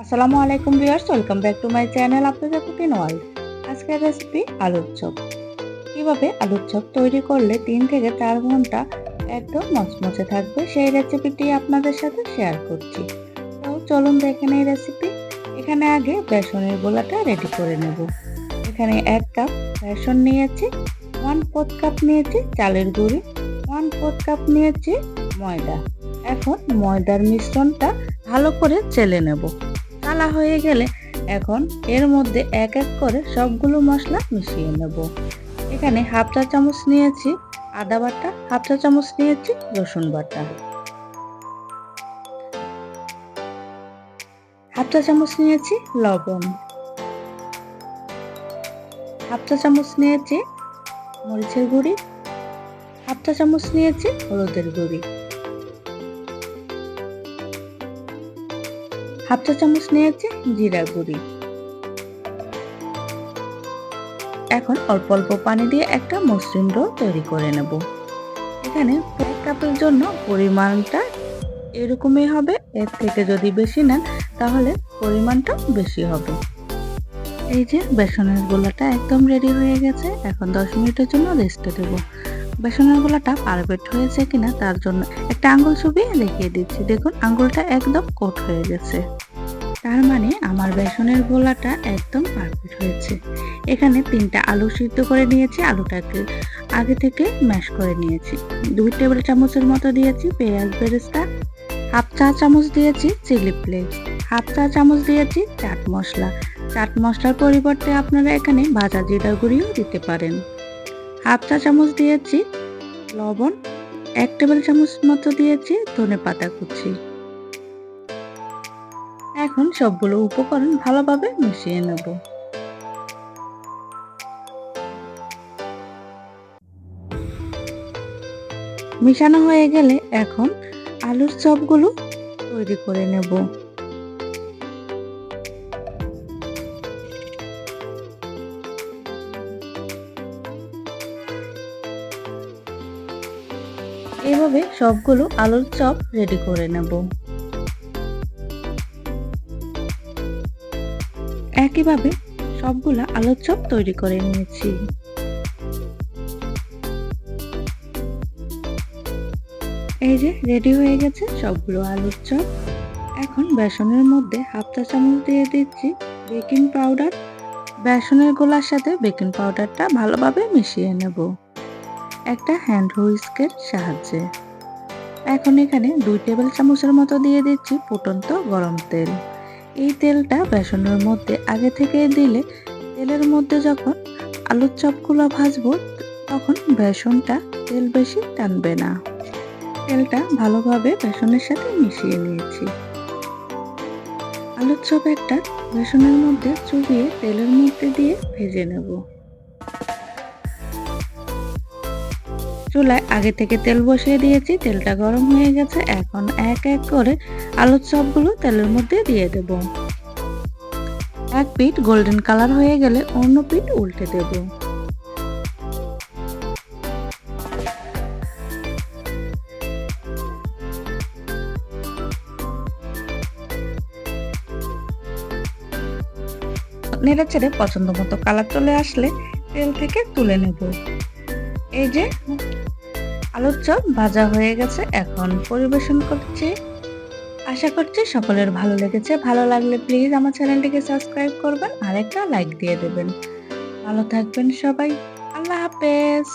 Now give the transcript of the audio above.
আসসালামু আলাইকুম viewers, welcome back to my channel আপনাদের কুকিং ওয়ার্ল্ড। আজকের রেসিপি আলুর চপ। কিভাবে আলুর চপ তৈরি করলে 3 থেকে 4 ঘন্টা একদম মচমচে থাকবে সেই রেসিপিটি আপনাদের সাথে শেয়ার করছি। তো চলুন দেখে নেই রেসিপি। এখানে আগে বেসনের গোলাটা রেডি করে নেব। এখানে 1 কাপ বেসন নিয়েছি, 1/4 কাপ নিয়েছি চালের গুঁড়ি, 1/4 কাপ নিয়েছি ময়দা। এখন ময়দার মিশ্রণটা ভালো করে চেলে নেব। চালা হয়ে গেলে এখন এর মধ্যে এক এক করে সবগুলো মশলা মিশিয়ে নেব। এখানে হাফ চা চামচ নিয়েছি আদা বাটা, হাফ চা চামচ নিয়েছি রসুন বাটা, হাফ চা চামচ নিয়েছি লবণ, হাফ চা চামচ নিয়েছি মরিচের গুঁড়ি, হাফ চা চামচ নিয়েছি হলুদের গুঁড়ি, হাফ চা চামচ নিয়েছি জিরা গুঁড়ি। এখন অল্প অল্প পানি দিয়ে একটা মসৃণ ডো তৈরি করে নেব। এখানে 1 কাপের জন্য পরিমাণটা এরকমই হবে, এর থেকে যদি বেশি নেন তাহলে পরিমাণটা বেশি হবে। এই যে বেসনের গোলাটা একদম রেডি হয়ে গেছে। এখন 10 মিনিটের জন্য রেস্টে দেব। বেসনের গোলাটা পারফেক্ট হয়েছে কিনা তার জন্য একটা আঙ্গুল চুবিয়ে দেখিয়ে দিচ্ছি। দেখুন আঙ্গুলটা একদম কোট হয়ে গেছে, তার মানে আমার বেসনের গোলাটা একদম পারফেক্ট হয়েছে। এখানে 3টা আলু সিদ্ধ করে নিয়েছি, আলুটাকে আগে থেকে ম্যাশ করে নিয়েছি। 2 টেবিল চামচের মতো দিয়েছি পেঁয়াজ বেরেস্তা, হাফ চা চামচ দিয়েছি চিলি ফ্লেক্স, হাফ চা চামচ দিয়েছি চাট মশলা। চাট মশলার পরিবর্তে আপনারা এখানে ভাজা জিরা গুঁড়িও দিতে পারেন। হাফ চা চামচ দিয়েছি লবণ, 1 টেবিল চামচ মতো দিয়েছি ধনেপাতা কুচি। এখন সবগুলো উপকরণ ভালোভাবে মিশিয়ে নেব। মিশানো হয়ে গেলে এখন আলুর চপগুলো তৈরি করে নেব। এভাবে সবগুলো আলুর চপ রেডি করে নেব। একইভাবে সবগুলা আলুর চপ তৈরি করে নিয়েছি। এই যে রেডি হয়ে গেছে সবগুলো আলুর চপ। এখন বেসনের মধ্যে হাফ চা চামচ দিয়ে দিচ্ছি বেকিং পাউডার। বেসনের গোলার সাথে বেকিং পাউডারটা ভালোভাবে মিশিয়ে নেব একটা হ্যান্ড হুইস্কের সাহায্যে। এখন এখানে 2 টেবিল চামচের মতো দিয়ে দিচ্ছি ফুটন্ত গরম তেল। এই তেলটা বেসনের মধ্যে আগে থেকে দিলে তেলের মধ্যে যখন আলুর চপগুলো ভাজবো তখন বেসনটা তেল বেশি টানবে না। তেলটা ভালোভাবে বেসনের সাথে মিশিয়ে নিয়েছি। আলুর চপ একটা বেসনের মধ্যে চুবিয়ে তেলের মধ্যে দিয়ে ভেজে নেব। চুলায় আগে থেকে তেল বসিয়ে দিয়েছি, তেলটা গরম হয়ে গেছে। এখন এক এক করে আলুর চপগুলো তেলের মধ্যে দিয়ে দেব। এক পিঠ গোল্ডেন কালার হয়ে গেলে অন্য পিঠ উল্টে দেব। নেড়ে চেড়ে পছন্দ মতো কালার চলে আসলে তেল থেকে তুলে নেব। এই যে আলুর চপ ভাজা হয়ে গেছে, এখন পরিবেশন করছি। আশা করছি সকলের ভালো লেগেছে। ভালো লাগলে প্লিজ আমার চ্যানেলটিকে সাবস্ক্রাইব করবেন আর একটা লাইক দিয়ে দেবেন। ভালো থাকবেন সবাই। আল্লাহ হাফেজ।